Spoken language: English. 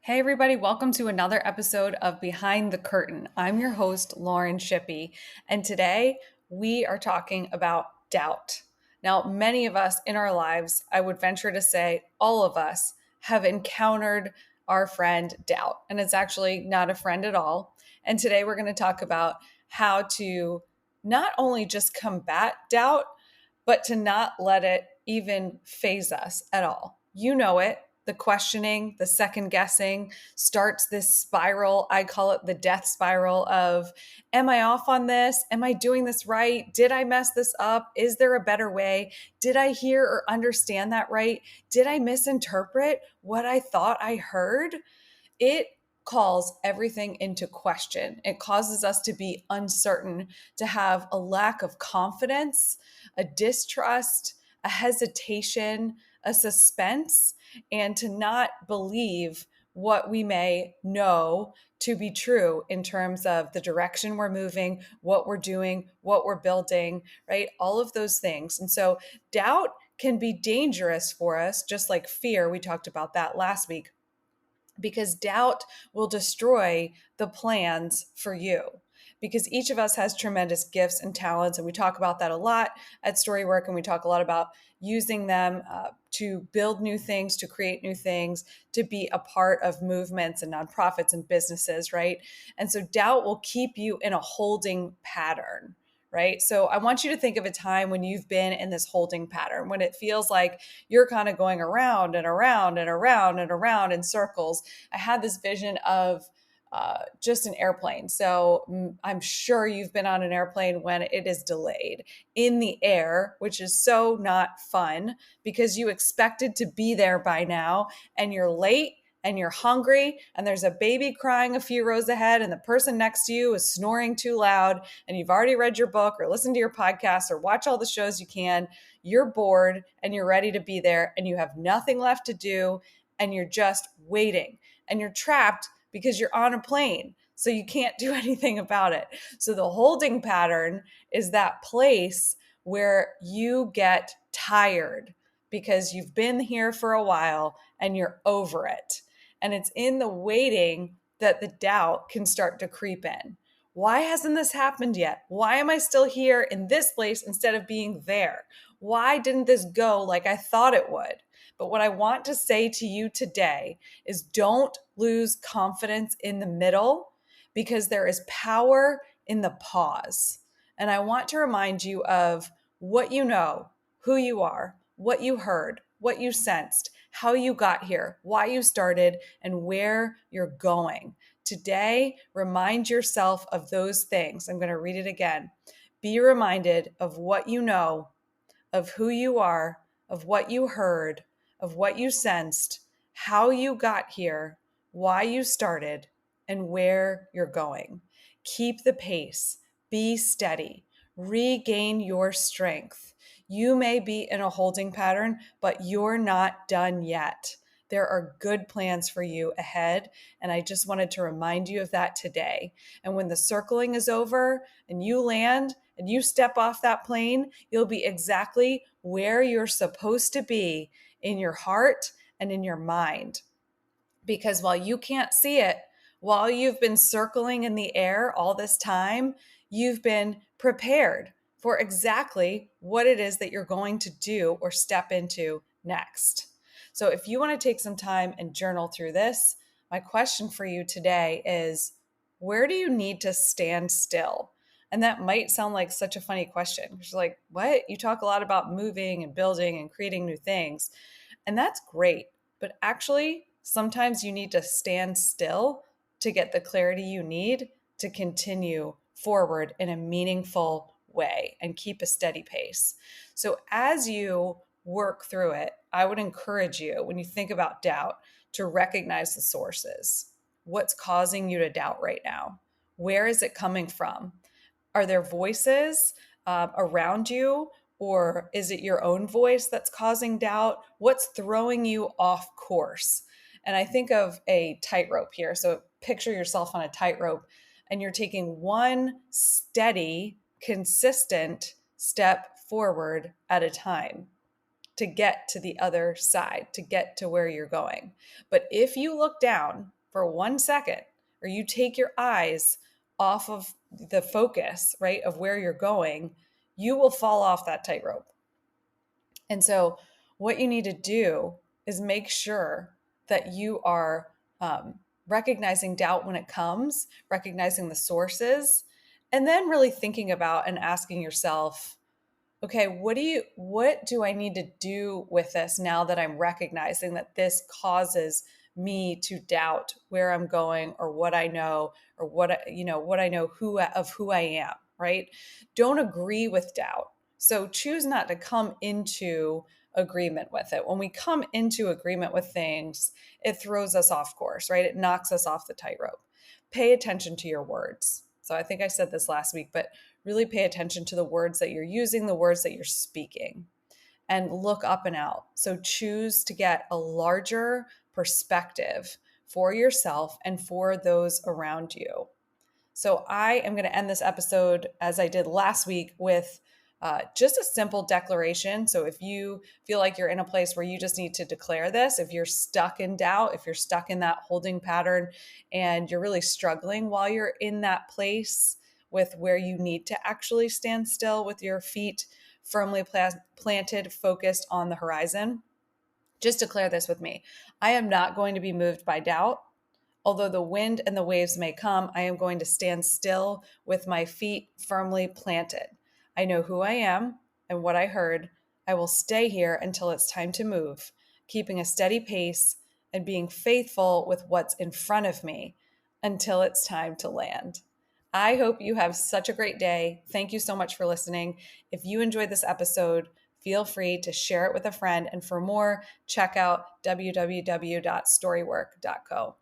Hey, everybody, welcome to another episode of Behind the Curtain. I'm your host, Lauren Shippey, and today we are talking about doubt. Now, many of us in our lives, I would venture to say all of us, have encountered our friend doubt, and it's actually not a friend at all. And today we're going to talk about how to not only just combat doubt, but to not let it even phase us at all. You know it. The questioning, the second guessing starts this spiral. I call it the death spiral of, am I off on this? Am I doing this right? Did I mess this up? Is there a better way? Did I hear or understand that right? Did I misinterpret what I thought I heard? It calls everything into question. It causes us to be uncertain, to have a lack of confidence, a distrust, a hesitation, a suspense, and to not believe what we may know to be true in terms of the direction we're moving, what we're doing, what we're building, right? All of those things. And so doubt can be dangerous for us, just like fear. We talked about that last week, because doubt will destroy the plans for you. Because each of us has tremendous gifts and talents, and we talk about that a lot at Storywork, and we talk a lot about using them to build new things, to create new things, to be a part of movements and nonprofits and businesses, right? And so doubt will keep you in a holding pattern, right? So I want you to think of a time when you've been in this holding pattern, when it feels like you're kind of going around and around and around and around in circles. I had this vision of just an airplane. So I'm sure you've been on an airplane when it is delayed in the air, which is so not fun because you expected to be there by now and you're late and you're hungry and there's a baby crying a few rows ahead and the person next to you is snoring too loud and you've already read your book or listened to your podcast or watch all the shows you can. You're bored and you're ready to be there and you have nothing left to do and you're just waiting and you're trapped because you're on a plane. So you can't do anything about it. So the holding pattern is that place where you get tired because you've been here for a while and you're over it. And it's in the waiting that the doubt can start to creep in. Why hasn't this happened yet? Why am I still here in this place instead of being there? Why didn't this go like I thought it would? But what I want to say to you today is don't lose confidence in the middle because there is power in the pause. And I want to remind you of what you know, who you are, what you heard, what you sensed, how you got here, why you started, and where you're going. Today, remind yourself of those things. I'm going to read it again. Be reminded of what you know, of who you are, of what you heard, of what you sensed, how you got here, why you started, and where you're going. Keep the pace, be steady, regain your strength. You may be in a holding pattern, but you're not done yet. There are good plans for you ahead, and I just wanted to remind you of that today. And when the circling is over and you land and you step off that plane, you'll be exactly where you're supposed to be in your heart and in your mind. Because while you can't see it, while you've been circling in the air all this time, you've been prepared for exactly what it is that you're going to do or step into next. So if you want to take some time and journal through this, my question for you today is, where do you need to stand still? And that might sound like such a funny question. You're like, what? You talk a lot about moving and building and creating new things. And that's great. But actually, sometimes you need to stand still to get the clarity you need to continue forward in a meaningful way and keep a steady pace. So as you work through it, I would encourage you, when you think about doubt, to recognize the sources. What's causing you to doubt right now? Where is it coming from? Are there voices around you, or is it your own voice that's causing doubt? What's throwing you off course? And I think of a tightrope here. So picture yourself on a tightrope and you're taking one steady, consistent step forward at a time. to get to the other side, to get to where you're going. But if you look down for 1 second, or you take your eyes off of the focus, right, of where you're going, you will fall off that tightrope. And so, what you need to do is make sure that you are recognizing doubt when it comes, recognizing the sources, and then really thinking about and asking yourself, okay, what do I need to do with this now that I'm recognizing that this causes me to doubt where I'm going or what I know, or what I know who I am, right? Don't agree with doubt. So choose not to come into agreement with it. When we come into agreement with things, it throws us off course, right? It knocks us off the tightrope. Pay attention to your words. So I think I said this last week, but really pay attention to the words that you're using, the words that you're speaking, and look up and out. So choose to get a larger perspective for yourself and for those around you. So I am going to end this episode as I did last week with just a simple declaration. So if you feel like you're in a place where you just need to declare this, if you're stuck in doubt, if you're stuck in that holding pattern and you're really struggling while you're in that place with where you need to actually stand still with your feet firmly planted, focused on the horizon, just declare this with me. I am not going to be moved by doubt. Although the wind and the waves may come, I am going to stand still with my feet firmly planted. I know who I am and what I heard. I will stay here until it's time to move, keeping a steady pace and being faithful with what's in front of me until it's time to land. I hope you have such a great day. Thank you so much for listening. If you enjoyed this episode, feel free to share it with a friend. And for more, check out www.storywork.co.